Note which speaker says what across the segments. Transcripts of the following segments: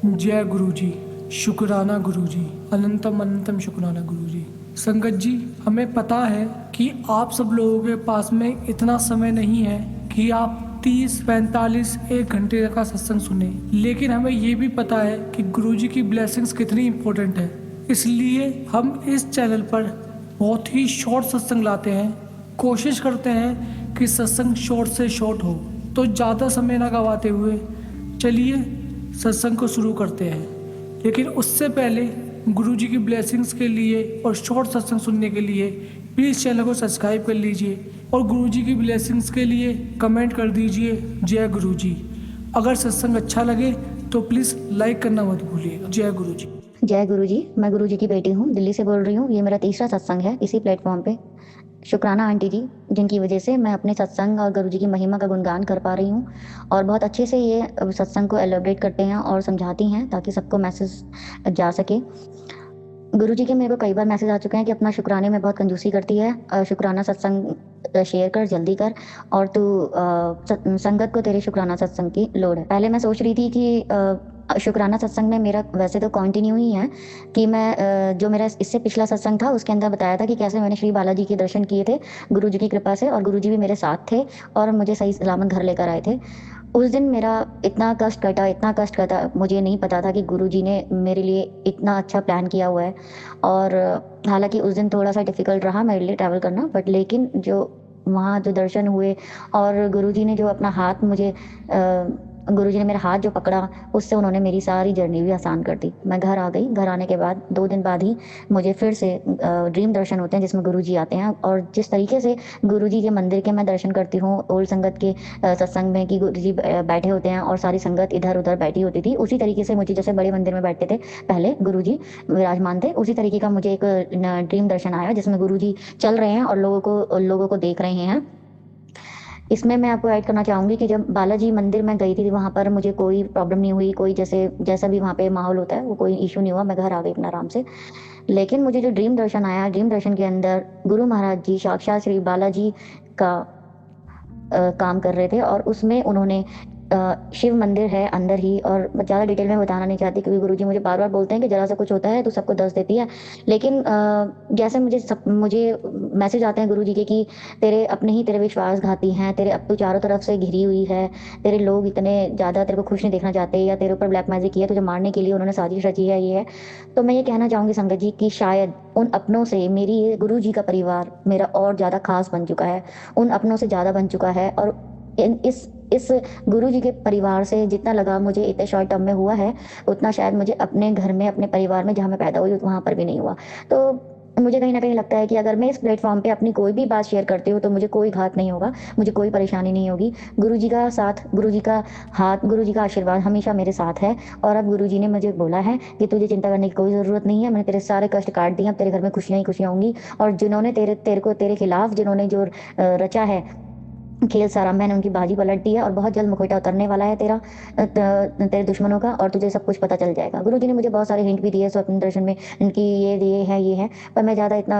Speaker 1: जय गुरु जी, शुक्राना गुरु जी, अनंतम अनंतम शुक्राना गुरु जी। संगत जी, हमें पता है कि आप सब लोगों के पास में इतना समय नहीं है कि आप 30, 45, 1 घंटे का सत्संग सुने, लेकिन हमें ये भी पता है कि गुरु जी की ब्लेसिंग्स कितनी इम्पोर्टेंट है। इसलिए हम इस चैनल पर बहुत ही शॉर्ट सत्संग लाते हैं। कोशिश करते हैं कि सत्संग शॉर्ट से शॉर्ट हो। तो ज़्यादा समय ना गवाते हुए चलिए सत्संग को शुरू करते हैं। लेकिन उससे पहले गुरु जी की ब्लेसिंग्स के लिए और शॉर्ट सत्संग सुनने के लिए प्लीज़ चैनल को सब्सक्राइब कर लीजिए और गुरु जी की ब्लेसिंग्स के लिए कमेंट कर दीजिए जय गुरु जी। अगर सत्संग अच्छा लगे तो प्लीज़ लाइक करना मत भूलिएगा। जय गुरु जी।
Speaker 2: जय गुरु जी। मैं गुरु जी की बेटी हूँ, दिल्ली से बोल रही हूँ। ये मेरा तीसरा सत्संग है इसी प्लेटफॉर्म पे। शुक्राना आंटी जी, जिनकी वजह से मैं अपने सत्संग और गुरु जी की महिमा का गुणगान कर पा रही हूँ और बहुत अच्छे से ये सत्संग को एलोब्रेट करते हैं और समझाती हैं ताकि सबको मैसेज जा सके। गुरु जी के मेरे को कई बार मैसेज आ चुके हैं कि अपना शुक्राने में बहुत कंजूसी करती है, शुक्राना सत्संग शेयर कर, जल्दी कर, और तू संगत को तेरे शुक्राना सत्संग की लोड है। पहले मैं सोच रही थी कि शुक्राना सत्संग में मेरा वैसे तो कंटिन्यू ही है कि मैं जो मेरा इससे पिछला सत्संग था उसके अंदर बताया था कि कैसे मैंने श्री बालाजी के दर्शन किए थे गुरु जी की कृपा से, और गुरु जी भी मेरे साथ थे और मुझे सही सलामत घर लेकर आए थे। उस दिन मेरा इतना कष्ट कटा, मुझे नहीं पता था कि गुरुजी ने मेरे लिए इतना अच्छा प्लान किया हुआ है। और हालांकि उस दिन थोड़ा सा डिफ़िकल्ट रहा मेरे लिए ट्रैवल करना, बट लेकिन जो वहाँ जो दर्शन हुए और गुरुजी ने जो अपना हाथ मुझे गुरुजी ने मेरा हाथ जो पकड़ा, उससे उन्होंने मेरी सारी जर्नी भी आसान कर दी। मैं घर आ गई। घर आने के बाद 2 दिन बाद ही मुझे फिर से ड्रीम दर्शन होते हैं जिसमें गुरुजी आते हैं, और जिस तरीके से गुरुजी के मंदिर के मैं दर्शन करती हूँ ओल्ड संगत के सत्संग में कि गुरुजी बैठे होते हैं और सारी संगत इधर उधर बैठी होती थी, उसी तरीके से मुझे जैसे बड़े मंदिर में बैठते थे पहले गुरुजी विराजमान थे, उसी तरीके का मुझे एक ड्रीम दर्शन आया जिसमें गुरुजी चल रहे हैं और लोगों को देख रहे हैं। इसमें मैं आपको ऐड करना चाहूँगी कि जब बालाजी मंदिर में गई थी वहाँ पर मुझे कोई प्रॉब्लम नहीं हुई, कोई जैसा भी वहाँ पे माहौल होता है वो कोई इशू नहीं हुआ, मैं घर आ गई अपना आराम से। लेकिन मुझे जो ड्रीम दर्शन आया, ड्रीम दर्शन के अंदर गुरु महाराज जी साक्षात श्री बालाजी का काम कर रहे थे और उसमें उन्होंने शिव मंदिर है अंदर ही, और मैं ज़्यादा डिटेल में बताना नहीं चाहती क्योंकि गुरुजी मुझे बार बार बोलते हैं कि जरा सा कुछ होता है तो सबको दस देती है। लेकिन जैसे मुझे मैसेज आते हैं गुरुजी के कि तेरे विश्वासघाती हैं, तेरे अब तू चारों तरफ से घिरी हुई है, तेरे लोग इतने ज़्यादा तेरे को खुश नहीं देखना चाहते, या तेरे ऊपर ब्लैक मैजिक किया, तुझे मारने के लिए उन्होंने साजिश रची है, ये है। तो मैं ये कहना चाहूँगी संगत जी कि शायद उन अपनों से मेरी गुरु जी का परिवार मेरा और ज़्यादा खास बन चुका है, उन अपनों से ज़्यादा बन चुका है। और इस गुरु जी के परिवार से जितना लगाव मुझे इतने शॉर्ट टर्म में हुआ है, उतना शायद मुझे अपने घर में, अपने परिवार में जहाँ मैं पैदा हुई वहाँ पर भी नहीं हुआ। तो मुझे कहीं ना कहीं लगता है कि अगर मैं इस प्लेटफॉर्म पे अपनी कोई भी बात शेयर करती हूँ तो मुझे कोई घात नहीं होगा, मुझे कोई परेशानी नहीं होगी। गुरु जी का साथ, गुरु जी का हाथ, गुरु जी का आशीर्वाद हमेशा मेरे साथ है। और अब गुरु जी ने मुझे बोला है कि तुझे चिंता करने की कोई ज़रूरत नहीं है, मैंने तेरे सारे कष्ट काट दिए, अब तेरे घर में खुशियाँ ही खुशियाँ होंगी। और जिन्होंने तेरे खिलाफ जिन्होंने जो रचा है खेल सारा, मैंने उनकी बाजी पलट दी है और बहुत जल्द मुखौटा उतरने वाला है तेरे दुश्मनों का, और तुझे सब कुछ पता चल जाएगा। गुरुजी ने मुझे बहुत सारे हिंट भी दिए स्वप्न दर्शन में, इनकी ये है, पर मैं ज़्यादा इतना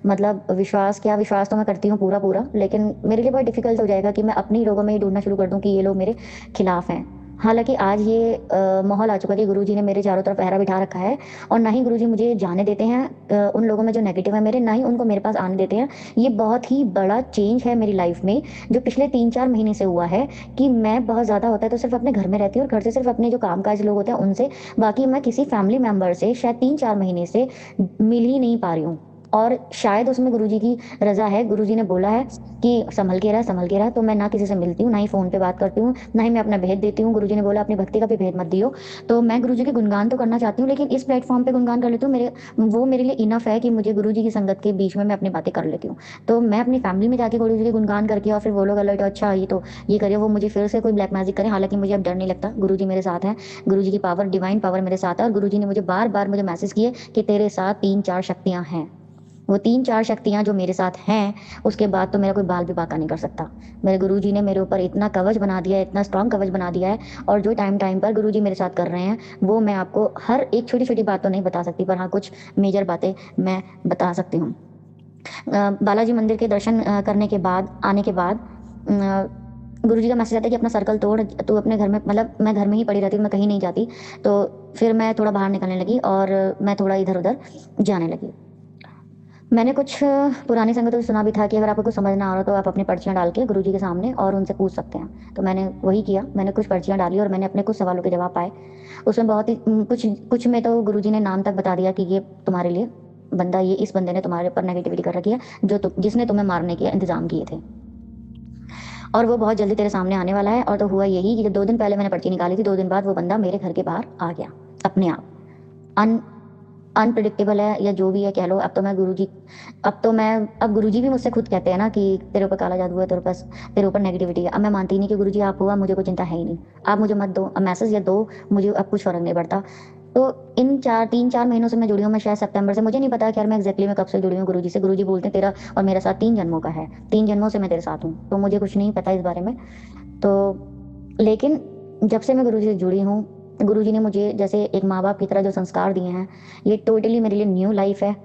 Speaker 2: मतलब विश्वास तो मैं करती हूँ पूरा पूरा, लेकिन मेरे लिए बहुत डिफिकल्ट हो जाएगा कि मैं अपनी लोगों में ही ढूंढना शुरू कर दूँ कि ये लोग मेरे खिलाफ हैं। हालांकि आज ये माहौल आ चुका है कि गुरुजी ने मेरे चारों तरफ पहरा बिठा रखा है, और ना ही गुरुजी मुझे जाने देते हैं उन लोगों में जो नेगेटिव है मेरे, ना ही उनको मेरे पास आने देते हैं। ये बहुत ही बड़ा चेंज है मेरी लाइफ में जो पिछले 3-4 महीने से हुआ है कि मैं बहुत ज़्यादा होता है तो सिर्फ अपने घर में रहती हूँ और घर से सिर्फ अपने जो कामकाज लोग होते हैं उनसे, बाकी मैं किसी फैमिली मेम्बर से शायद 3-4 महीने से मिल ही नहीं पा रही हूँ। और शायद उसमें गुरुजी की रज़ा है। गुरुजी ने बोला है कि संभल के रह, तो मैं ना किसी से मिलती हूँ, ना ही फ़ोन पे बात करती हूँ, ना ही मैं अपना भेद देती हूँ। गुरुजी ने बोला अपनी भक्ति का भी भेद मत दियो। तो मैं गुरुजी के गुणगान तो करना चाहती हूँ, लेकिन इस प्लेटफॉर्म पे गुणगान कर लेती हूँ, वो मेरे लिए इनफ है कि मुझे गुरुजी की संगत के बीच में मैं अपनी बातें कर लेती हूँ। तो मैं अपनी फैमिली में जाके गुरुजी के गुणगान करके और फिर वो लोग अलर्ट, अच्छा ये करिए, वो मुझे फिर से कोई ब्लैक मैजिक करे। हालांकि मुझे अब डर नहीं लगता, गुरुजी मेरे साथ है, गुरुजी की पावर, डिवाइन पावर मेरे साथ है। और गुरुजी ने मुझे बार बार मुझे मैसेज किए कि तेरे साथ 3-4 शक्तियाँ हैं। वो 3-4 शक्तियाँ जो मेरे साथ हैं, उसके बाद तो मेरा कोई बाल भी बाका नहीं कर सकता। मेरे गुरुजी ने मेरे ऊपर इतना कवच बना दिया है, इतना स्ट्रांग कवच बना दिया है, और जो टाइम टाइम पर गुरुजी मेरे साथ कर रहे हैं वो मैं आपको हर एक छोटी छोटी बात तो नहीं बता सकती, पर हाँ कुछ मेजर बातें मैं बता सकती हूँ। बालाजी मंदिर के दर्शन करने के बाद, आने के बाद गुरुजी का मैसेज आता है कि अपना सर्कल तोड़, तू अपने घर में, मतलब मैं घर में ही पड़ी रहती हूँ, मैं कहीं नहीं जाती। तो फिर मैं थोड़ा बाहर निकलने लगी और मैं थोड़ा इधर-उधर जाने लगी। मैंने कुछ पुरानी संगतों से सुना भी था कि अगर आपको कुछ समझ ना आ रहा तो आप अपनी पर्चियाँ डाल के गुरुजी के सामने और उनसे पूछ सकते हैं। तो मैंने वही किया, मैंने कुछ पर्चियाँ डाली और मैंने अपने कुछ सवालों के जवाब पाए। उसमें बहुत ही कुछ कुछ में तो गुरुजी ने नाम तक बता दिया कि ये तुम्हारे लिए बंदा, ये इस बंदे ने तुम्हारे ऊपर नेगेटिविटी कर रखी है, जिसने तुम्हें मारने के इंतज़ाम किए थे। और वो बहुत जल्दी तेरे सामने आने वाला है। और तो हुआ यही कि जब 2 दिन पहले मैंने पर्ची निकाली थी, 2 दिन बाद वो बंदा मेरे घर के बाहर आ गया, अपने आप। अन अनप्रेडिक्टेबल है या जो भी है कह लो। अब गुरुजी भी मुझसे खुद कहते हैं ना कि तेरे ऊपर काला जादू है, तेरे ऊपर नेगेटिविटी है। अब मैं मानती नहीं कि गुरुजी आप हुआ, मुझे कोई चिंता है ही नहीं, आप मुझे मत दो, अब मैसेज या दो, मुझे अब कुछ फ़र्क नहीं पड़ता। तो इन 3-4 महीनों से मैं जुड़ी हूँ, मैं शायद सितंबर से, मुझे नहीं पता कि यार मैं एग्जैक्टली मैं कब से जुड़ी हूँ गुरुजी से। गुरुजी बोलते हैं तेरा और मेरा साथ 3 जन्मों का है, 3 जन्मों से मैं तेरे साथ हूँ, तो मुझे कुछ नहीं पता इस बारे में। तो लेकिन जब से मैं गुरुजी से जुड़ी हूँ, गुरुजी ने मुझे जैसे एक माँ-बाप की तरह जो संस्कार दिए हैं, ये टोटली मेरे लिए न्यू लाइफ़ है।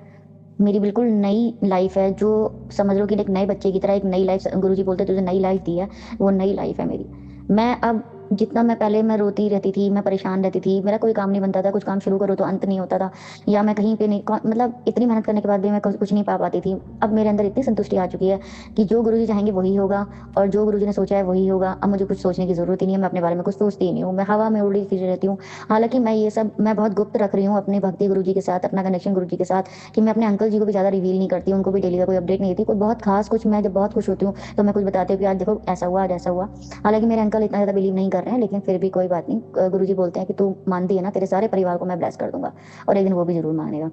Speaker 2: मेरी बिल्कुल नई लाइफ़ है, जो समझ लो कि एक नए बच्चे की तरह एक नई लाइफ़ गुरुजी बोलते हैं तुझे नई लाइफ़ दी है, वो नई लाइफ़ है मेरी। मैं अब जितना मैं पहले मैं रोती रहती थी, मैं परेशान रहती थी, मेरा कोई काम नहीं बनता था, कुछ काम शुरू करो तो अंत नहीं होता था, या मैं कहीं पे नहीं मतलब इतनी मेहनत करने के बाद भी मैं कुछ नहीं पा पाती थी। अब मेरे अंदर इतनी संतुष्टि आ चुकी है कि जो गुरुजी चाहेंगे वही होगा और जो गुरुजी ने सोचा है वही होगा। अब मुझे कुछ सोचने की ज़रूरत ही नहीं है, मैं अपने बारे में कुछ सोचती ही नहीं हूँ, मैं हवा में उड़ी फिर रहती हूँ। हालाँकि मैं बहुत गुप्त रख रही हूँ अपनी भक्ति गुरुजी के साथ, अपना कनेक्शन गुरुजी के साथ, कि मैं अपने अंकल जी को भी ज़्यादा रिवील नहीं करती हूँ, उनको भी डेली का कोई अपडेट नहीं देती। कोई बहुत खास कुछ मैं जब बहुत खुश होती हूँ तो मैं कुछ बताती हूँ कि आज देखो ऐसा हुआ, आज ऐसा हुआ। हालाँकि मेरे अंकल इतना ज़्यादा बिलीव नहीं कर रहे हैं, लेकिन फिर भी कोई बात नहीं। गुरुजी बोलते हैं कि तू मानती है ना, तेरे सारे परिवार को मैं ब्लेस कर दूँगा और एक दिन वो भी ज़रूर मानेगा।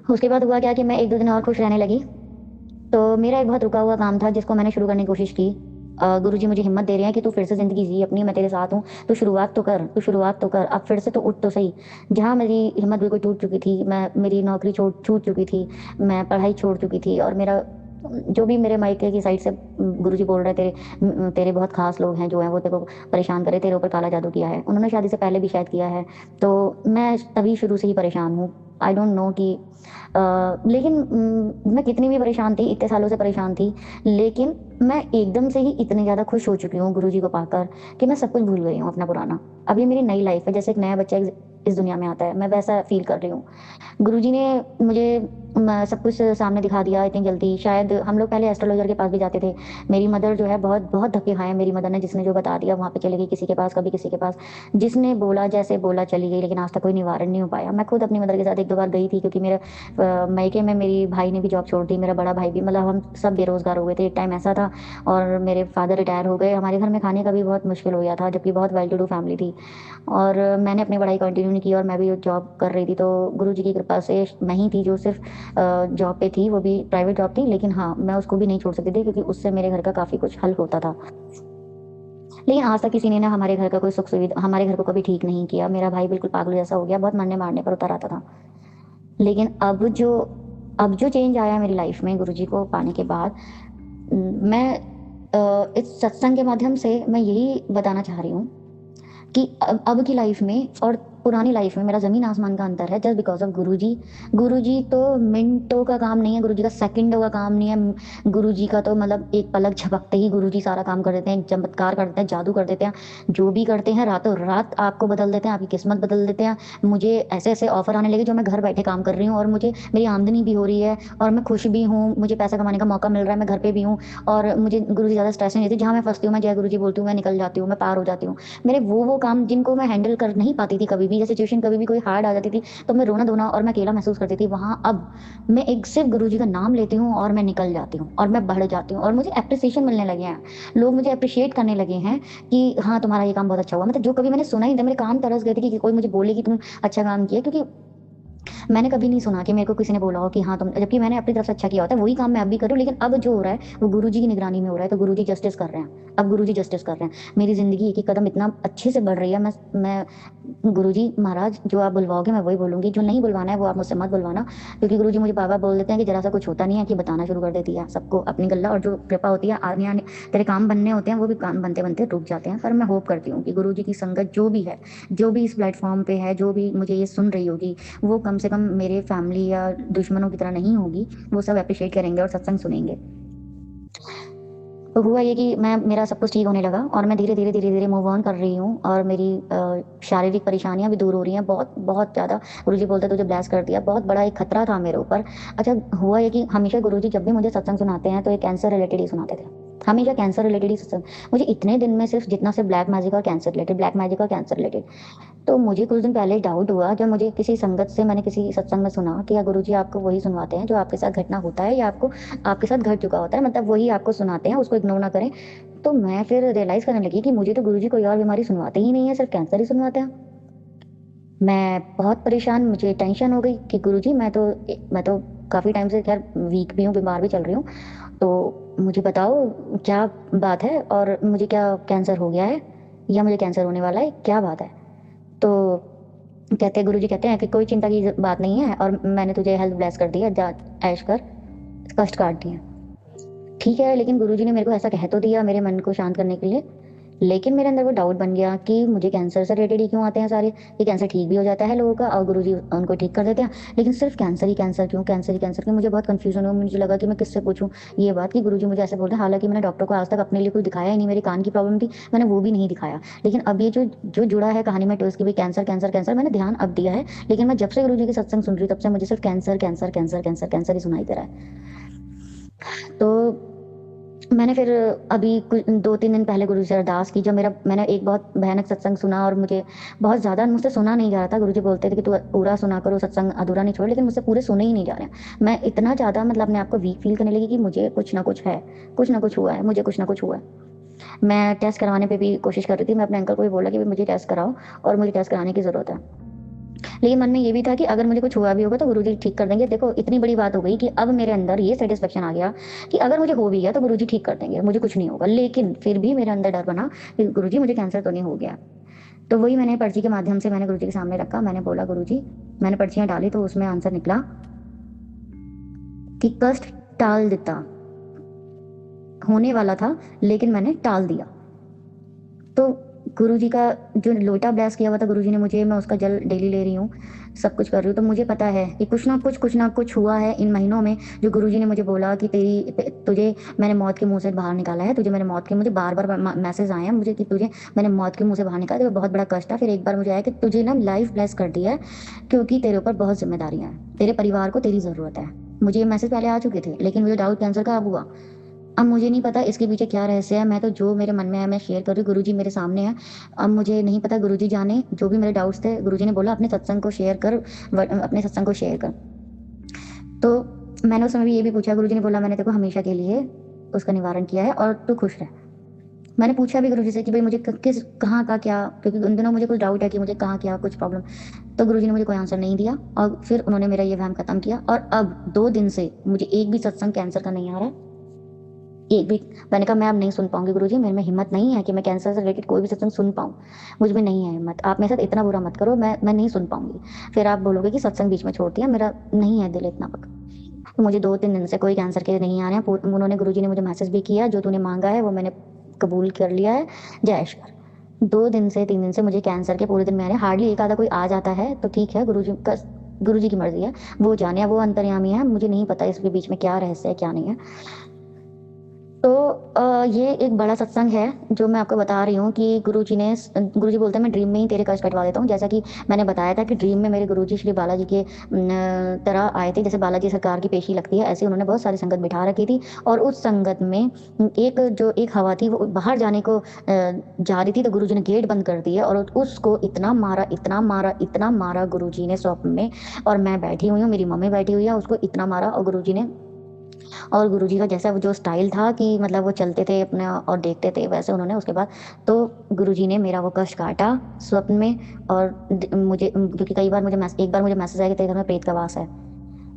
Speaker 2: उसके बाद हुआ क्या कि मैं 1-2 दिन और खुश रहने लगी। तो मेरा एक बहुत रुका हुआ काम था जिसको मैंने शुरू करने की कोशिश की। गुरुजी मुझे हिम्मत दे रहे हैं कि तू फिर से ज़िंदगी जी अपनी, मैं तेरे साथ हूँ, तू शुरुआत तो कर, तू शुरुआत तो कर, अब फिर से तो उठ तो सही। जहाँ मेरी हिम्मत बिल्कुल टूट चुकी थी, मेरी नौकरी छूट चुकी थी, मैं पढ़ाई छोड़ चुकी थी और मेरा जो भी मेरे मायके की साइड से गुरुजी बोल रहे तेरे बहुत ख़ास लोग हैं जो हैं वो तेरे को परेशान करे, तेरे ऊपर काला जादू किया है। उन्होंने शादी से पहले भी शायद किया है, तो मैं तभी शुरू से ही परेशान हूँ। आई डोंट नो कि लेकिन मैं कितनी भी परेशान थी, इतने सालों से परेशान थी, लेकिन मैं एकदम से ही इतनी ज़्यादा खुश हो चुकी हूँ गुरुजी को पाकर कि मैं सब कुछ भूल गई हूँ अपना पुराना। अब ये मेरी नई लाइफ़ है, जैसे एक नया बच्चा इस दुनिया में आता है, मैं वैसा फ़ील कर रही हूँ। गुरुजी ने मुझे सब कुछ सामने दिखा दिया इतनी जल्दी। शायद हम लोग पहले एस्ट्रोलॉजर के पास भी जाते थे। मेरी मदर जो है बहुत बहुत धक्के खाए हैं मेरी मदर ने, जिसने जो बता दिया वहाँ पे चली गई किसी के पास, कभी किसी के पास। जिसने बोला जैसे बोला चली गई, लेकिन आज तक कोई निवारण नहीं हो पाया। मैं खुद अपनी मदर के साथ 1-2 बार गई थी क्योंकि मेरे मायके में मेरी भाई ने भी जॉब छोड़ दी, मेरा बड़ा भाई भी, मतलब हम सब बेरोज़गार हो गए थे। एक टाइम ऐसा था और मेरे फादर रिटायर हो गए। हमारे घर में खाने का भी बहुत मुश्किल हो गया था, जबकि बहुत वेल टू डू फैमिली थी। और मैंने अपनी पढ़ाई कंटिन्यू नहीं की और मैं भी जॉब कर रही थी। तो गुरुजी की कृपा से मैं ही थी जो सिर्फ़ जॉब पे थी, वो भी प्राइवेट जॉब थी, लेकिन हाँ, मैं उसको भी नहीं छोड़ सकती थी क्योंकि उससे मेरे घर का काफ़ी कुछ हल होता था। लेकिन आज तक किसी ने ना हमारे घर का कोई सुख-सुविधा हमारे घर को कभी ठीक नहीं किया। मेरा भाई बिल्कुल पागल जैसा हो गया, बहुत मरने-मारने पर उतर आता था। लेकिन अब जो चेंज आया है मेरी लाइफ़ में गुरुजी को पाने के बाद, मैं इस सत्संग के माध्यम से मैं यही बताना चाह रही हूँ कि अब की लाइफ में और पुरानी लाइफ में मेरा ज़मीन आसमान का अंतर है, जस्ट बिकॉज़ ऑफ गुरुजी। गुरुजी तो मिनटों का काम नहीं है, गुरुजी का सेकंडों का काम नहीं है। गुरुजी का तो मतलब एक पलक झपकते ही गुरुजी सारा काम कर देते हैं, चमत्कार कर देते हैं, जादू कर देते हैं। जो भी करते हैं रातों रात आपको बदल देते हैं, आपकी किस्मत बदल देते हैं। मुझे ऐसे-ऐसे ऑफ़र आने लगे जो मैं घर बैठे काम कर रही हूँ और मुझे मेरी आमदनी भी हो रही है और मैं खुश भी हूँ, मुझे पैसा कमाने का मौका मिल रहा है, मैं घर पे भी हूँ और मुझे गुरुजी ज़्यादा स्ट्रेस नहीं देते। जहाँ मैं फँसती हूँ, मैं जय गुरुजी बोलती हूँ, मैं निकल जाती हूँ, मैं पार हो जाती हूँ। मेरे वो काम जिनको मैं हैंडल कर नहीं पाती थी कभी भी, या सिचुएशन कभी भी कोई हार्ड आ जाती थी, तो मैं रोना-धोना और मैं अकेला महसूस करती थी, वहाँ अब मैं एक सिर्फ़ गुरुजी का नाम लेती हूँ और मैं निकल जाती हूँ और मैं बढ़ जाती हूँ और मुझे एप्रिसिएशन मिलने लगे हैं। लोग मुझे एप्रिशिएट करने लगे हैं कि हाँ, तुम्हारा ये काम बहुत अच्छा हुआ। मतलब जो कभी मैंने सुना ही नहीं था, मेरे कान तरस गए थे कि कोई मुझे बोले कि तुम अच्छा काम किया, क्योंकि मैंने कभी नहीं सुना कि मेरे को किसी ने बोला हो कि हाँ तुम, जबकि मैंने अपनी तरफ से अच्छा किया होता है, वही काम मैं अब भी कर रही हूँ, लेकिन अब जो हो रहा है वो गुरुजी की निगरानी में हो रहा है, तो गुरुजी जस्टिस कर रहे हैं। अब गुरुजी जस्टिस कर रहे हैं। मेरी ज़िंदगी एक-एक कदम इतना अच्छे से बढ़ रही है। मैं गुरुजी महाराज जो आप बुलवाओगे मैं वही बोलूँगी, जो नहीं बुलवाना है वो आप मुझसे मत बुलवाना, क्योंकि गुरुजी मुझे बार-बार बोल देते हैं कि ज़रा-सा कुछ होता नहीं है कि बताना शुरू कर देती है सबको अपनी गल्ला, और जो कृपा होती है आने-आने तेरे काम बनने होते हैं वो भी काम बनते-बनते रुक जाते हैं। पर मैं होप करती हूँ कि गुरुजी की संगत जो भी है, जो भी इस प्लेटफ़ॉर्म पे है, जो भी मुझे ये सुन रही होगी, वो कम से कम मेरे फैमिली या दुश्मनों की तरह नहीं होगी, वो सब एप्रिशिएट करेंगे और सत्संग सुनेंगे। तो हुआ ये कि मेरा सब कुछ ठीक होने लगा और मैं धीरे धीरे मूव ऑन कर रही हूँ और मेरी शारीरिक परेशानियां भी दूर हो रही हैं, बहुत बहुत ज़्यादा। गुरुजी बोलते तुझे ब्लेस कर दिया, बहुत बड़ा एक खतरा था मेरे ऊपर। अच्छा, हुआ ये कि हमेशा गुरुजी जब भी मुझे सत्संग सुनाते हैं तो ये कैंसर रिलेटेड ही सुनाते थे, हमेशा कैंसर रिलेटेड ही सत्संग। मुझे इतने दिन में सिर्फ जितना से ब्लैक मैजिक और कैंसर रिलेटेड, ब्लैक मैजिक और कैंसर रिलेटेड। तो मुझे कुछ दिन पहले डाउट हुआ जब मुझे किसी संगत से मैंने किसी सत्संग में सुना कि या गुरुजी आपको वही सुनवाते हैं जो आपके साथ घटना होता है या आपको आपके साथ घट चुका होता है, मतलब वही आपको सुनाते हैं, उसको इग्नोर ना करें। तो मैं फिर रियलाइज करने लगी कि मुझे तो गुरुजी कोई और बीमारी सुनवाते ही नहीं है, सिर्फ कैंसर ही सुनवाते हैं। मैं बहुत परेशान, मुझे टेंशन हो गई कि गुरुजी मैं तो काफ़ी टाइम से खैर वीक भी हूँ, बीमार भी चल रही हूँ, तो मुझे बताओ क्या बात है और मुझे क्या कैंसर हो गया है या मुझे कैंसर होने वाला है, क्या बात है। तो गुरुजी कहते हैं कि कोई चिंता की बात नहीं है और मैंने तुझे हेल्थ ब्लेस कर दिया, जा ऐश कर, कष्ट काट दिए। ठीक है, लेकिन गुरुजी ने मेरे को ऐसा कह तो दिया मेरे मन को शांत करने के लिए, लेकिन मेरे अंदर वो डाउट बन गया कि मुझे कैंसर से रिलेटेड ही क्यों आते हैं सारे, कि कैंसर ठीक भी हो जाता है लोगों का और गुरुजी उनको ठीक कर देते हैं, लेकिन सिर्फ कैंसर ही कैंसर क्यों, कैंसर ही कैंसर क्यों। मुझे बहुत कंफ्यूजन हुआ, मुझे लगा कि मैं किससे पूछूं ये बात कि गुरुजी मुझे ऐसे बोलते हैं। हालांकि मैंने डॉक्टर को आज तक अपने लिए कुछ दिखाया ही नहीं, मेरी कान की प्रॉब्लम थी, मैंने वो भी नहीं दिखाया। लेकिन अब ये जो जो जुड़ा है कहानी में ट्विस्ट की भाई कैंसर कैंसर कैंसर, मैंने ध्यान अब दिया है। लेकिन मैं जब से गुरुजी के सत्संग सुन रही हूँ तब से मुझे सिर्फ cancer cancer cancer cancer cancer ही सुनाई दे रहा है। तो मैंने फिर अभी कुछ 2-3 दिन पहले गुरुजी से अरदास की, जब मैंने एक बहुत भयानक सत्संग सुना और मुझे बहुत ज़्यादा मुझसे सुना नहीं जा रहा था। गुरुजी बोलते थे कि तू पूरा सुना करो, सत्संग अधूरा नहीं छोड़, लेकिन मुझसे पूरे सुने ही नहीं जा रहे हैं। मैं इतना ज़्यादा मतलब अपने आप को वीक फील करने लगी कि मुझे कुछ ना कुछ है, कुछ ना कुछ हुआ है, मुझे कुछ ना कुछ हुआ है। मैं टेस्ट करवाने पे भी कोशिश कर रही थी, मैं अपने अंकल को भी बोला कि भाई मुझे टेस्ट कराओ और मुझे टेस्ट कराने की ज़रूरत है। लेकिन मन में ये भी था कि अगर मुझे कुछ हुआ भी होगा तो गुरुजी ठीक कर देंगे। देखो इतनी बड़ी बात हो गई कि अब मेरे अंदर ये सेटिस्फेक्शन आ गया कि अगर मुझे हो भी गया तो गुरुजी ठीक कर देंगे, मुझे कुछ नहीं होगा। लेकिन फिर भी मेरे अंदर डर बना कि गुरुजी मुझे कैंसर तो नहीं हो गया। तो वही मैंने पर्ची के माध्यम से मैंने गुरुजी के सामने रखा, मैंने बोला गुरुजी, मैंने पर्चियां डाली तो उसमें आंसर निकला कि कष्ट टाल देता, होने वाला था लेकिन मैंने टाल दिया। तो गुरुजी का जो लोटा ब्लेस किया हुआ था गुरुजी ने मुझे, मैं उसका जल डेली ले रही हूँ, सब कुछ कर रही हूँ। तो मुझे पता है कि कुछ ना कुछ हुआ है इन महीनों में, जो गुरुजी ने मुझे बोला कि तुझे मैंने मौत के मुंह से बाहर निकाला है, तुझे मैंने मौत के, मुझे बार बार मैसेज आए हैं मुझे कि तुझे मैंने मौत के मुंह से बाहर निकाला। तो बहुत बड़ा कष्ट था। फिर एक बार मुझे आया कि तुझे ना लाइफ ब्लेस कर दिया है क्योंकि तेरे ऊपर बहुत जिम्मेदारियाँ हैं, तेरे परिवार को तेरी ज़रूरत है। मुझे ये मैसेज पहले आ चुके थे लेकिन मुझे डाउट कैंसर का अब हुआ। अब मुझे नहीं पता इसके पीछे क्या रहस्य है, मैं तो जो मेरे मन में है मैं शेयर कर रही हूँ, गुरुजी मेरे सामने है। अब मुझे नहीं पता, गुरुजी जाने, जो भी मेरे डाउट्स थे गुरुजी ने बोला अपने सत्संग को शेयर कर, अपने सत्संग को शेयर कर। तो मैंने उस समय भी ये भी पूछा, गुरुजी ने बोला मैंने तेरे को हमेशा के लिए उसका निवारण किया है और तू खुश रह। मैंने पूछा भी गुरुजी से कि भाई मुझे किस कहाँ का क्या, क्योंकि उन दिनों मुझे कुछ डाउट है कि मुझे कहाँ क्या कुछ प्रॉब्लम। तो गुरुजी ने मुझे कोई आंसर नहीं दिया और फिर उन्होंने मेरा ये वहम खत्म किया और अब 2 दिन से मुझे एक भी सत्संग कैंसर का नहीं आ रहा है, एक भी। मैंने कहा मैं अब नहीं सुन पाऊंगी गुरुजी, मेरे में हिम्मत नहीं है कि मैं कैंसर से रिलेटेड कोई भी सत्संग सुन पाऊँ, मुझ में नहीं है हिम्मत, आप मेरे साथ इतना बुरा मत करो, मैं नहीं सुन पाऊंगी। फिर आप बोलोगे कि सत्संग बीच में छोड़ दिया, मेरा नहीं है दिल इतना पक्का। तो मुझे 2-3 दिन से कोई कैंसर के नहीं आ रहे हैं। उन्होंने गुरुजी ने मुझे मैसेज भी किया, जो तूने मांगा है वो मैंने कबूल कर लिया है, जय ऐश्वर्य। 2 दिन से 3 दिन से मुझे कैंसर के पूरे दिन में आ रहे हैं, हार्डली एक आधा कोई आ जाता है तो ठीक है, गुरुजी की मर्जी है, वो जाने, वो अंतर्यामी है, मुझे नहीं पता इसके बीच में क्या रहस्य है क्या नहीं है। तो ये एक बड़ा सत्संग है जो मैं आपको बता रही हूँ कि गुरुजी बोलते हैं मैं ड्रीम में ही तेरे कष्ट कटवा देता हूँ। जैसा कि मैंने बताया था कि ड्रीम में मेरे गुरुजी श्री बालाजी के तरह आए थे, जैसे बालाजी सरकार की पेशी लगती है ऐसे उन्होंने बहुत सारी संगत बिठा रखी थी। और उस संगत में एक हवा थी वो बाहर जाने को जा रही थी, तो गुरुजी ने गेट बंद कर दिया और उसको इतना मारा इतना मारा इतना मारा गुरुजी ने स्वप्न में। और मैं बैठी हुई हूँ, मेरी मम्मी बैठी हुई है, उसको इतना मारा। और गुरुजी का जैसा वो जो स्टाइल था कि मतलब वो चलते थे अपने और देखते थे वैसे उन्होंने उसके बाद, तो गुरुजी ने मेरा वो कष्ट काटा स्वप्न में। और मुझे क्योंकि कई बार एक बार मुझे मैसेज आया कि तेरे घर में प्रेत का वास है,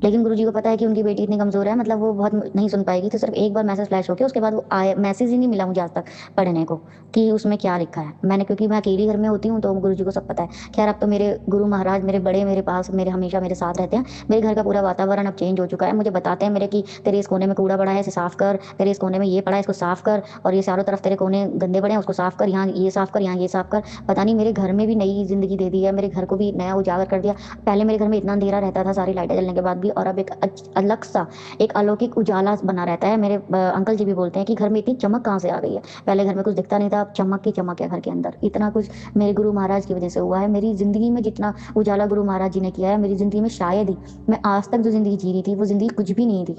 Speaker 2: लेकिन गुरुजी को पता है कि उनकी बेटी इतनी कमजोर है, मतलब वो बहुत नहीं सुन पाएगी, तो सिर्फ एक बार मैसेज फ्लैश होके उसके बाद वो आए, मैसेज ही नहीं मिला मुझे आज तक पढ़ने को कि उसमें क्या लिखा है। मैंने क्योंकि मैं अकेली घर में होती हूँ तो गुरुजी को सब पता है। खैर अब तो मेरे गुरु महाराज मेरे बड़े मेरे पास मेरे हमेशा मेरे साथ रहते हैं। मेरे घर का पूरा वातावरण अब चेंज हो चुका है, मुझे बताते हैं मेरे कि तेरे इस कोने में कूड़ा पड़ा है इसे साफ कर, तेरे इस कोने में ये पड़ा है इसको साफ कर, और ये चारों तरफ तेरे कोने गंदे पड़े हैं उसको साफ कर, यहाँ ये साफ कर यहाँ ये साफ कर। पता नहीं मेरे घर में भी नई जिंदगी दे दी है, मेरे घर को भी नया उजागर कर दिया। पहले मेरे घर में इतना अंधेरा रहता था सारी लाइटें जलने के बाद भी, होगी और अब एक अलग सा एक अलौकिक उजाला बना रहता है। मेरे अंकल जी भी बोलते हैं कि घर में इतनी चमक कहाँ से आ गई है, पहले घर में कुछ दिखता नहीं था, अब चमक की चमक है घर के अंदर। इतना कुछ मेरे गुरु महाराज की वजह से हुआ है। मेरी ज़िंदगी में जितना उजाला गुरु महाराज जी ने किया है, मेरी ज़िंदगी में शायद ही मैं आज तक जो ज़िंदगी जी रही थी वो ज़िंदगी कुछ भी नहीं थी,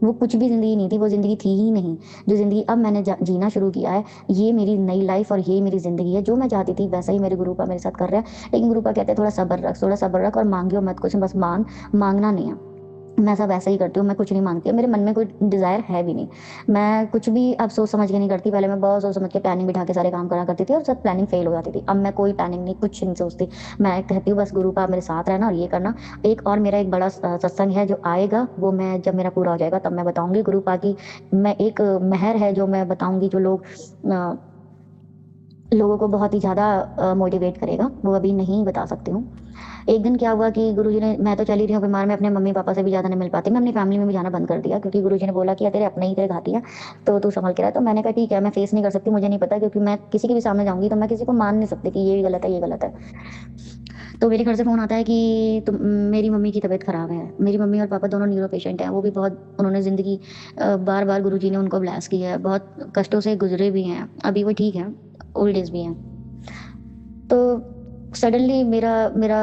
Speaker 2: वो कुछ भी ज़िंदगी नहीं थी, वो ज़िंदगी थी ही नहीं। जो ज़िंदगी अब मैंने जीना शुरू किया है, ये मेरी नई लाइफ और ये मेरी ज़िंदगी है। जो मैं चाहती थी वैसा ही मेरे गुरु मेरे साथ कर रहा है। लेकिन गुरु कहते हैं थोड़ा सब्र रख और मांगियो मत कुछ, बस मांगना नहीं है। मैं सब ऐसा ही करती हूँ, मैं कुछ नहीं मांगती हूँ, मेरे मन में कोई डिज़ायर है भी नहीं। मैं कुछ भी अब सोच समझ के नहीं करती, पहले मैं बहुत सोच समझ के प्लानिंग बिठा के सारे काम करा करती थी और सब प्लानिंग फेल हो जाती थी। अब मैं कोई प्लानिंग नहीं, कुछ नहीं सोचती। मैं कहती हूँ बस गुरु का मेरे साथ रहना और ये करना। एक और मेरा एक बड़ा सत्संग है जो आएगा, वो मैं जब मेरा पूरा हो जाएगा तब मैं बताऊँगी। गुरु पा की मैं एक मेहर है जो मैं बताऊँगी, जो लोगों को बहुत ही ज़्यादा मोटिवेट करेगा, वो अभी नहीं बता सकती हूँ। एक दिन क्या हुआ कि गुरुजी ने, मैं तो चली रही हूँ बीमार, मैं अपने मम्मी-पापा से भी ज़्यादा नहीं मिल पाती, मैं अपनी फैमिली में भी जाना बंद कर दिया क्योंकि गुरुजी ने बोला कि तेरे अपने ही तेरे घाटी है, तो तू संभल के रह। तो मैंने कहा ठीक है, मैं फेस नहीं कर सकती, मुझे नहीं पता, क्योंकि मैं किसी के भी सामने जाऊँगी तो मैं किसी को मान नहीं सकती कि ये गलत है, ये गलत है। तो मेरे घर से फ़ोन आता है कि मेरी मम्मी की तबीयत ख़राब है। मेरी मम्मी और पापा दोनों न्यूरो पेशेंट हैं, वो भी बहुत, उन्होंने ज़िंदगी बार-बार गुरुजी ने उनको ब्लेस की है, बहुत कष्टों से गुज़रे भी हैं, अभी वो ठीक हैं, ओल्ड एज भी हैं। तो सडनली मेरा मेरा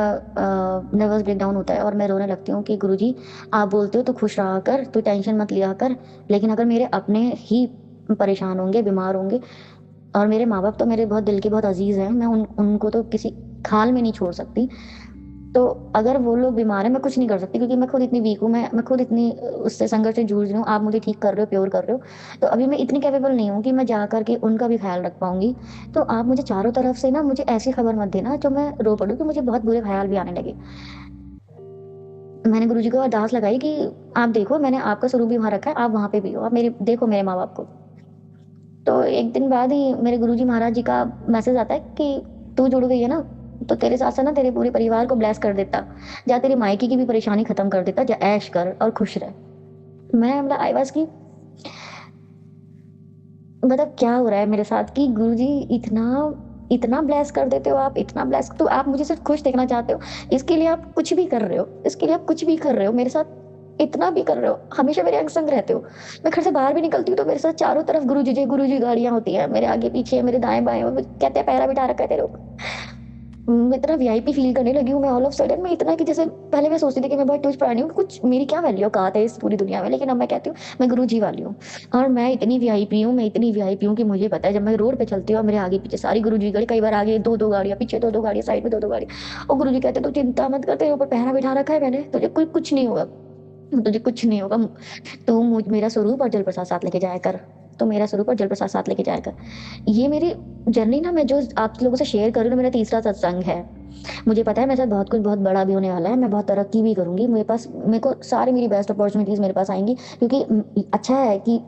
Speaker 2: नर्वस ब्रेकडाउन होता है और मैं रोने लगती हूँ कि गुरुजी, आप बोलते हो तो खुश रहा कर, तू टेंशन मत लिया कर, लेकिन अगर मेरे अपने ही परेशान होंगे, बीमार होंगे, और मेरे माँ-बाप तो मेरे बहुत दिल के बहुत अज़ीज़ हैं, मैं उनको तो किसी हाल में नहीं छोड़ सकती। तो अगर वो लोग बीमार हैं, मैं कुछ नहीं कर सकती क्योंकि मैं खुद इतनी वीक हूँ, मैं खुद इतनी उससे संघर्ष से जूझ रही हूँ। आप मुझे ठीक कर रहे हो, प्योर कर रहे हो, तो अभी मैं इतनी कैपेबल नहीं हूँ कि मैं जा कर के उनका भी ख़्याल रख पाऊँगी। तो आप मुझे चारों तरफ से ना, मुझे ऐसी खबर मत देना जो मैं रो पड़ूँ, कि मुझे बहुत बुरे ख़्याल भी आने लगे। मैंने गुरुजी को अरदास लगाई कि आप देखो, मैंने आपका स्वरूप भी वहाँ रखा है, आप वहाँ पे भी हो, आप मेरे देखो मेरे माँ-बाप को। तो एक दिन बाद ही मेरे गुरुजी महाराज जी का मैसेज आता है कि तू जुड़ गई है ना, तो तेरे साथ-साथ ना तेरे पूरे परिवार को ब्लेस कर देता। जा तेरे मायके की भी परेशानी खत्म कर देता, जा ऐश कर और खुश रह। मैं मतलब आई वाज़ कि मतलब क्या हो रहा है मेरे साथ कि गुरुजी इतना इतना ब्लेस कर देते हो आप, इतना ब्लेस, तो आप मुझे सिर्फ़ खुश देखना चाहते हो। इसके लिए आप कुछ भी कर रहे हो, इसके लिए आप कुछ भी कर रहे हो, मेरे साथ इतना भी कर रहे हो, हमेशा मेरे अंग-संग रहते हो। मैं घर से बाहर भी निकलती हूँ तो मेरे साथ चारों तरफ गुरुजी गाड़ियाँ होती हैं, मेरे आगे-पीछे, मेरे दाएँ-बाएँ, वो कहते हैं पहरा बिठा रखा है तेरे ऊपर। मैं इतना वीआईपी फ़ील करने लगी हूँ मैं ऑल ऑफ सडन में, इतना कि जैसे पहले मैं सोचती थी कि मैं बहुत तुच्छ प्राणी हूँ, कुछ मेरी क्या वैल्यू औकात है इस पूरी दुनिया में, लेकिन अब मैं कहती हूँ मैं गुरुजी वाली हूँ। और मैं इतनी वीआईपी हूँ, मैं इतनी वीआईपी हूँ कि मुझे पता है जब मैं रोड पे चलती हूँ और मेरे आगे-पीछे सारी गुरुजी गाड़ी, कई बार आगे 2-2 गाड़ियाँ, पीछे 2-2 गाड़ियाँ, साइड में 2-2 गाड़ियाँ, और गुरुजी कहते हैं तू चिंता मत कर, तेरे ऊपर पहरा बिठा रखा है मैंने, तुझे कोई कुछ नहीं होगा, तुझे कुछ नहीं होगा। तू मेरा स्वरूप और जल प्रसाद साथ लेके जाया कर, तो मेरा स्वरूप और जल प्रसाद साथ लेके जाया कर। ये मेरी जर्नी ना, मैं जो आप लोगों से शेयर कर रही हूँ, मेरा तीसरा सत्संग है। मुझे पता है मेरे साथ बहुत कुछ बहुत बड़ा भी होने वाला है, मैं बहुत तरक्की भी करूँगी, मेरे को सारी मेरी बेस्ट अपॉर्च्युनिटीज़ मेरे पास आएँगी, क्योंकि अच्छा है कि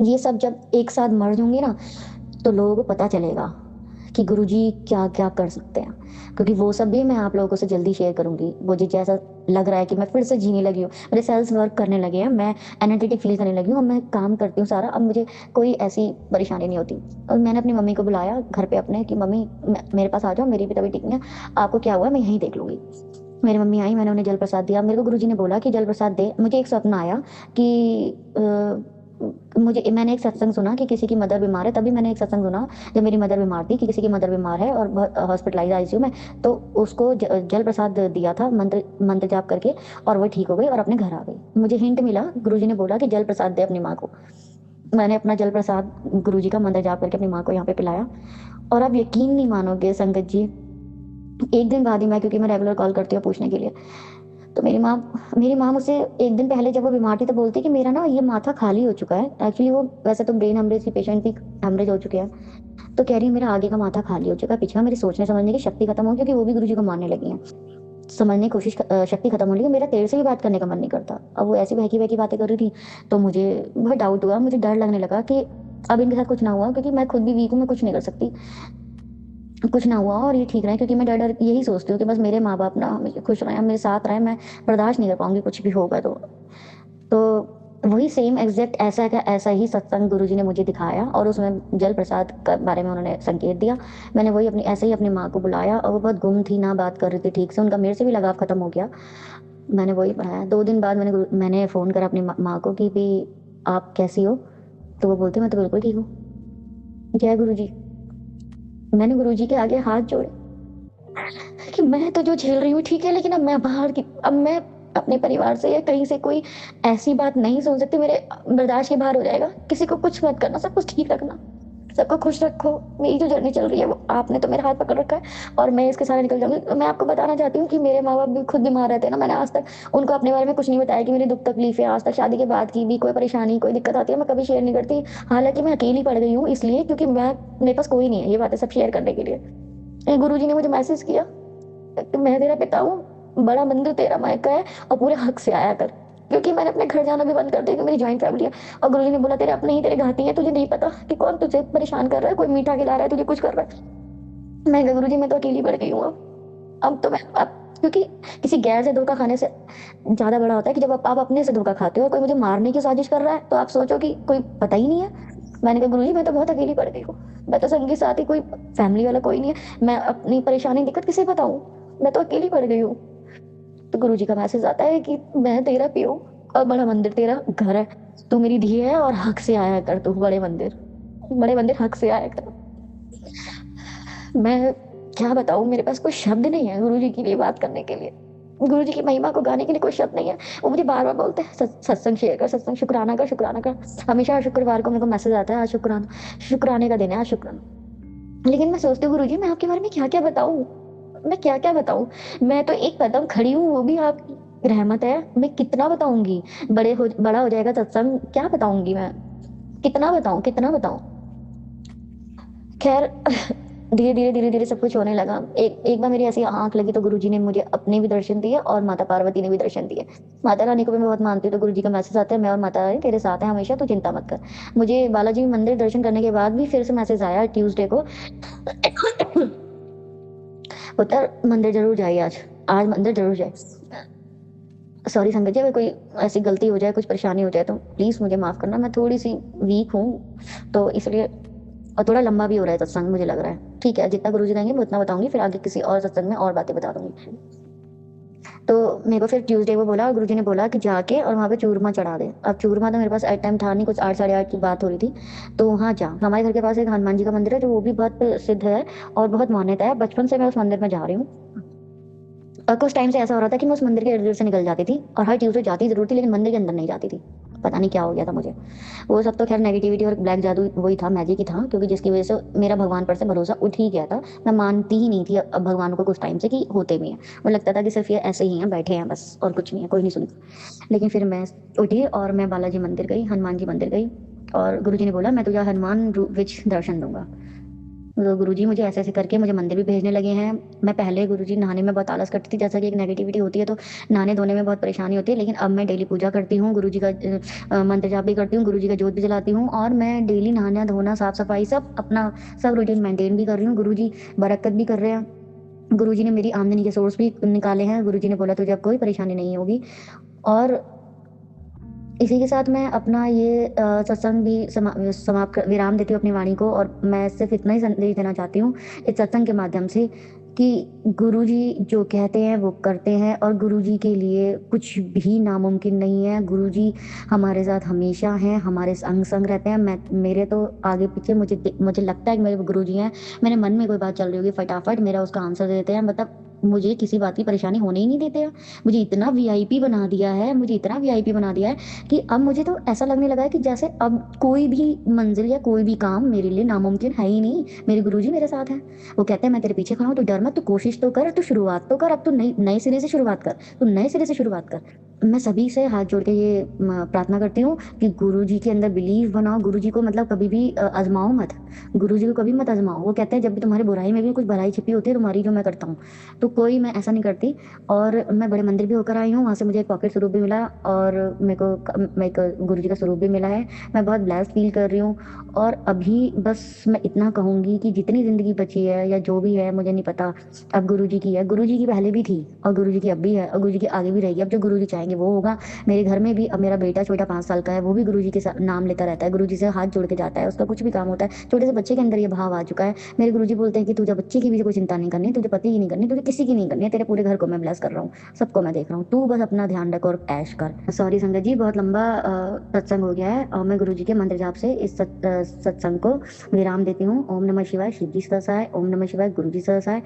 Speaker 2: ये सब जब एक साथ मर्ज होंगे ना, तो लोगों को पता चलेगा कि गुरुजी क्या-क्या कर सकते हैं। क्योंकि वो सब भी मैं आप लोगों से जल्दी शेयर करूँगी। मुझे जैसा लग रहा है कि मैं फिर से जीने लगी हूँ, मेरे सेल्स वर्क करने लगे हैं, मैं एनर्जेटिक फ़ील करने लगी हूँ, अब मैं काम करती हूँ सारा, अब मुझे कोई ऐसी परेशानी नहीं होती। और मैंने अपनी मम्मी को बुलाया घर पे अपने कि मम्मी मेरे पास आ जाओ, मेरी भी तबीयत ठीक नहीं है, आपको क्या हुआ है मैं यहीं देख लूँगी। मेरी मम्मी आई, मैंने उन्हें जल प्रसाद दिया। मेरे को गुरुजी ने बोला कि जल प्रसाद दे। मुझे एक सपना आया कि मैंने एक सत्संग सुना कि किसी की मदर बीमार है, तभी मैंने एक सत्संग सुना जब मेरी मदर बीमार थी, कि किसी की मदर बीमार है और बहुत हॉस्पिटलाइज़ आईसीयू में, तो उसको जल प्रसाद दिया था मंत्र जाप करके, और वो ठीक हो गई और अपने घर आ गई। मुझे हिंट मिला, गुरुजी ने बोला कि जल प्रसाद दे अपनी माँ को। मैंने अपना जल प्रसाद गुरुजी का मंत्र जाप करके अपनी माँ को यहाँ पे पिलाया, और आप यकीन नहीं मानोगे संगत जी, एक दिन बाद ही मैं, क्योंकि मैं रेगुलर कॉल करती हूँ पूछने के लिए, तो मेरी माँ मुझसे एक दिन पहले जब वो बीमार थी तो बोलती कि मेरा ना ये माथा खाली हो चुका है। एक्चुअली वो वैसे तो ब्रेन हेमरेज की पेशेंट थी, हेमरेज हो चुके हैं। तो कह रही है मेरा आगे का माथा खाली हो चुका है, पीछे का मेरी सोचने समझने की शक्ति खत्म हो गई, क्योंकि वो भी गुरुजी को मानने लगी हैं। समझने की शक्ति खत्म हो रही है, मेरा तेरे से भी बात करने का मन नहीं करता। अब वो ऐसी बहकी-बहकी बातें कर रही थी, तो मुझे बहुत डाउट हुआ, मुझे डर लगने लगा कि अब इनके साथ कुछ ना हुआ, क्योंकि मैं खुद भी वीक हूँ, मैं कुछ नहीं कर सकती। कुछ ना हुआ और ये ठीक रहे, क्योंकि मैं डर-डर यही सोचती हूँ कि बस मेरे माँ-बाप ना हमेशा खुश रहें, मेरे साथ रहें, मैं बर्दाश्त नहीं कर पाऊँगी कुछ भी होगा तो। तो वही सेम एग्ज़ैक्ट ऐसा का ऐसा ही सत्संग गुरुजी ने मुझे दिखाया, और उसमें जल प्रसाद के बारे में उन्होंने संकेत दिया। मैंने वही ऐसे ही अपनी माँ को बुलाया, और वो बहुत गुम थी, ना बात कर रही थी ठीक से, उनका मेरे से भी लगाव खत्म हो गया। मैंने वही पढ़ाया। 2 दिन बाद मैंने फ़ोन करा अपनी माँ को कि भी आप कैसी हो? तो वो बोलती मैं तो बिल्कुल ठीक हूँ। जय गुरुजी। मैंने गुरुजी के आगे हाथ जोड़े कि मैं तो जो झेल रही हूँ ठीक है, लेकिन अब मैं अपने परिवार से या कहीं से कोई ऐसी बात नहीं सुन सकती, मेरे बर्दाश्त के बाहर हो जाएगा। किसी को कुछ मत करना, सब कुछ ठीक रखना, सबको खुश रखो। मेरी जो जर्नी चल रही है वो आपने तो मेरा हाथ पकड़ रखा है और मैं इसके सारे निकल जाऊँगी। मैं आपको बताना चाहती हूँ कि मेरे माँ-बाप भी खुद बीमार रहते हैं ना, मैंने आज तक उनको अपने बारे में कुछ नहीं बताया कि मेरी दुःख तकलीफ़ें आज तक शादी के बाद की भी कोई परेशानी, कोई दिक्कत आती है, मैं कभी शेयर नहीं करती। हालाँकि मैं अकेली पड़ गई हूँ इसलिए क्योंकि मेरे पास कोई नहीं है ये बातें सब शेयर करने के लिए। गुरुजी ने मुझे मैसेज किया कि मैं तेरा पिता हूँ, बड़ा मंदिर तेरा मायका है और पूरे हक से आया कर। क्योंकि मैंने अपने घर जाना भी बंद कर दिया क्योंकि मेरी जॉइंट फैमिली है और गुरुजी ने बोला तेरे अपने ही तेरे घाती है, तुझे नहीं पता कि कौन तुझे परेशान कर रहा है, कोई मीठा खिला रहा है, तुझे कुछ कर रहा है। मैं कहा गुरुजी मैं तो अकेली पड़ गई हूँ अब तो मैं अब क्योंकि किसी गैर से धोखा खाने से ज़्यादा बड़ा होता है कि जब आप अपने से धोखा खाते हो और कोई मुझे मारने की साजिश कर रहा है तो आप सोचो कि कोई पता ही नहीं है। मैंने कहा गुरुजी मैं तो बहुत अकेली पड़ गई हूँ, मैं तो संगी साथी कोई फैमिली वाला कोई नहीं है, मैं अपनी परेशानी दिक्कत किसे बताऊँ, मैं तो अकेली पड़ गई हूँ। तो गुरुजी का मैसेज आता है कि मैं तेरा पीओ और बड़ा मंदिर तेरा घर है, तू मेरी धी है और हक से आया कर, तू बड़े मंदिर हक से आया कर। मैं क्या बताऊँ, मेरे पास कोई शब्द नहीं है गुरुजी के लिए बात करने के लिए। गुरुजी की महिमा को गाने के लिए कोई शब्द नहीं है। वो मुझे बार-बार बोलते हैं सत्संग शेयर कर, सत्संग शुक्राना कर, शुक्राना कर। हमेशा शुक्रवार को मेरे को मैसेज आता है आज शुक्राने का दिन है, आज शुक्राना। लेकिन मैं सोचती हूँ गुरुजी मैं आपके बारे में क्या-क्या बताऊँ? मैं क्या-क्या बताऊँ? मैं तो एक कदम खड़ी हूँ वो भी आपकी रहमत है। मैं कितना बताऊँगी? बड़ा हो जाएगा सत्संग, क्या बताऊँगी मैं? कितना बताऊँ? खैर धीरे-धीरे सब कुछ होने लगा। एक बार मेरी ऐसी आँख लगी तो गुरुजी ने मुझे अपने भी दर्शन दिए और माता पार्वती ने भी दर्शन दिए। माता रानी को भी मैं बहुत मानती हूँ तो गुरुजी का मैसेज आता है मैं और माता रानी तेरे साथ हैं हमेशा, तू चिंता मत कर। मुझे बालाजी मंदिर दर्शन करने के बाद भी फिर से मैसेज आया ट्यूसडे को पुत्र मंदिर ज़रूर जाइए आज मंदिर ज़रूर जाए। सॉरी संगत जी, अगर कोई ऐसी गलती हो जाए, कुछ परेशानी हो जाए तो प्लीज़ मुझे माफ़ करना। मैं थोड़ी-सी वीक हूँ तो इसलिए और थोड़ा लंबा भी हो रहा है सत्संग मुझे लग रहा है। ठीक है, जितना गुरुजी कहेंगे मैं उतना बताऊँगी, फिर आगे किसी और सत्संग में और बातें बता दूँगी। तो मेरे को फिर ट्यूसडे को बोला और गुरुजी ने बोला कि जाके और वहाँ पे चूरमा चढ़ा दे। अब चूरमा तो मेरे पास एट टाइम था नहीं, कुछ 8 साढ़े 8 की बात हो रही थी। तो वहाँ जा, हमारे घर के पास एक हनुमान जी का मंदिर है जो वो भी बहुत प्रसिद्ध है और बहुत मान्यता है। बचपन से मैं उस मंदिर में जा रही हूँ। और कुछ टाइम से ऐसा हो रहा था कि मैं उस मंदिर के इर्द-गिर्द से निकल जाती थी और हर ट्यूसडे जाती ज़रूर थी लेकिन मंदिर के अंदर नहीं जाती थी। पता नहीं क्या हो गया था मुझे। वो सब तो ख़ैर नेगेटिविटी और ब्लैक जादू वही था, मैजिक ही था क्योंकि जिसकी वज़ह से मेरा भगवान पर से भरोसा उठ ही गया था। मैं मानती ही नहीं थी अब भगवान को कुछ टाइम से कि होते भी हैं। मुझे लगता था कि सिर्फ़ ये ऐसे ही हैं, बैठे हैं बस और कुछ नहीं है, कोई नहीं सुनता। लेकिन फिर मैं उठी और मैं बालाजी मंदिर गई, हनुमान जी मंदिर गई और गुरुजी ने बोला मैं तुझे हनुमान विच दर्शन दूँगा। तो गुरुजी मुझे ऐसे-ऐसे करके मुझे मंदिर भी भेजने लगे हैं। मैं पहले गुरुजी नहाने में बहुत आलस करती थी, जैसा कि एक नेगेटिविटी होती है तो नहाने-धोने में बहुत परेशानी होती है। लेकिन अब मैं डेली पूजा करती हूँ, गुरुजी का मंत्र जाप भी करती हूँ, गुरुजी का जोत भी जलाती हूँ और मैं डेली नहाना-धोना, साफ-सफाई सब रूटीन मेंटेन भी कर रही हूँ। गुरुजी बरकत भी कर रहे हैं। गुरुजी ने मेरी आमदनी के सोर्स भी निकाले हैं। गुरुजी ने बोला तुझे अब कोई परेशानी नहीं होगी और इसी के साथ मैं अपना ये सत्संग भी समाप्त विराम देती हूँ अपनी वाणी को और मैं सिर्फ इतना ही संदेश देना चाहती हूँ इस सत्संग के माध्यम से कि गुरुजी जो कहते हैं वो करते हैं और गुरुजी के लिए कुछ भी नामुमकिन नहीं है। गुरुजी हमारे साथ हमेशा हैं, हमारे संग रहते हैं। मेरे तो आगे पीछे मुझे लगता है कि मेरे गुरुजी हैं। मेरे मन में कोई बात चल रही होगी फटाफट मेरा उसका आंसर दे देते हैं, मतलब मुझे किसी बात की परेशानी होने ही नहीं देते हैं। मुझे इतना वीआईपी बना दिया है, कि अब मुझे तो ऐसा लगने लगा है कि जैसे अब कोई भी मंजिल या कोई भी काम मेरे लिए नामुमकिन है ही नहीं। मेरे गुरुजी मेरे साथ हैं। वो कहते हैं मैं तेरे पीछे खड़ा हूँ, तू डर मत, तू कोशिश तो कर, तू शुरुआत तो कर, अब तू नए सिरे से शुरुआत कर, तू नए सिरे से शुरुआत कर। मैं सभी से हाथ जोड़ के ये प्रार्थना करती हूँ कि गुरुजी के अंदर बिलीव बनाओ, गुरुजी को मतलब कभी भी आजमाओ मत, गुरुजी को कभी मत आजमाओ। वो कहते हैं जब भी तुम्हारी बुराई में भी कुछ भलाई छिपी होती है तुम्हारी जो मैं करता हूँ, तो कोई मैं ऐसा नहीं करती। और मैं बड़े मंदिर भी होकर आई हूँ, वहाँ से मुझे एक पॉकेट स्वरूप भी मिला और मेरे को गुरुजी का स्वरूप भी मिला है। मैं बहुत ब्लेस्ड फील कर रही हूँ और अभी बस मैं इतना कहूँगी कि जितनी ज़िंदगी बची है या जो भी है मुझे नहीं पता, अब गुरुजी की है, गुरुजी की पहले भी थी और गुरुजी की अब भी है और गुरुजी की आगे भी रहेगी। अब जो गुरुजी चाहेंगे करेंगे वो होगा। मेरे घर में भी अब मेरा बेटा छोटा 5 साल का है, वो भी गुरुजी के नाम लेता रहता है, गुरुजी से हाथ जोड़ के जाता है, उसका कुछ भी काम होता है, छोटे से बच्चे के अंदर ये भाव आ चुका है। मेरे गुरुजी बोलते हैं कि तुझे बच्चे की भी कोई चिंता नहीं करनी, तुझे पति की नहीं करनी, तुझे किसी की नहीं करनी है, तेरे पूरे घर को मैं ब्लेस कर रहा हूँ, सबको मैं देख रहा हूँ, तू बस अपना ध्यान रख और ऐश कर। सॉरी संगत जी, बहुत लंबा सत्संग हो गया है और मैं गुरुजी के मंत्र जाप से इस सत्संग को विराम देती हूँ। ओम नमः शिवाय, शिव जी सरसाय, ओम नमः शिवाय, गुरु जी सरसाय।